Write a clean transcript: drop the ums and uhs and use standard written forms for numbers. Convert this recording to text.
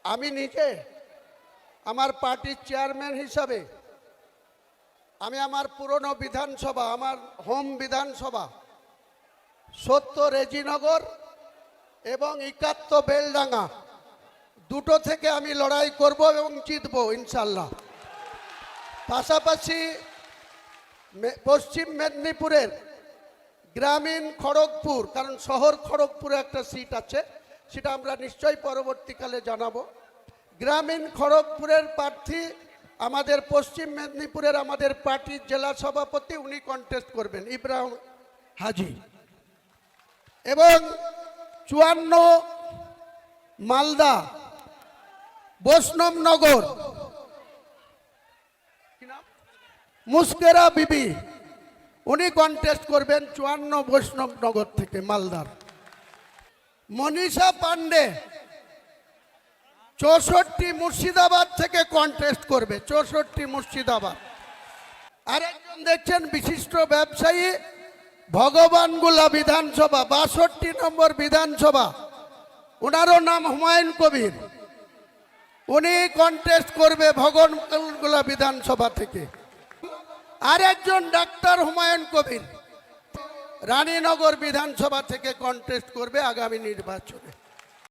আমি নিজে আমার পার্টির চেয়ারম্যান হিসাবে আমি আমার পুরনো বিধানসভা, আমার হোম বিধানসভা ৭০ রেজিনগর এবং ৭১ বেলডাঙ্গা দুটো থেকে আমি লড়াই করব এবং জিতব ইনশাল্লাহ। পাশাপাশি পশ্চিম মেদিনীপুরের গ্রামীণ খড়গপুর, কারণ শহর খড়গপুরে একটা সিট আছে, সেটা আমরা নিশ্চয়ই পরবর্তীকালে জানাবো। গ্রামীণ খড়গপুরের প্রার্থী আমাদের পশ্চিম মেদিনীপুরের আমাদের পার্টির জেলা সভাপতি, উনি কন্টেস্ট করবেন, ইব্রাহিম হাজি। এবং ৫৪ মালদা বৈষ্ণবনগর মুস্কেরা বিবি, উনি কন্টেস্ট করবেন ৫৪ বৈষ্ণবনগর থেকে মালদার। মনীষা পান্ডে ৬৪ মুর্শিদাবাদ থেকে কন্টেস্ট করবে, ৬৪ মুর্শিদাবাদ। আরেকজন দেখছেন বিশিষ্ট ব্যবসায়ী, ভগবানগোলা বিধানসভা ৬২ নম্বর বিধানসভা, ওনারও নাম হুমায়ুন কবির, উনি কন্টেস্ট করবে ভগবানগোলা বিধানসভা থেকে। আরেকজন ডাক্তার হুমায়ুন কবির রানীনগর বিধানসভা থেকে কন্টেস্ট করবে আগামী নির্বাচনে।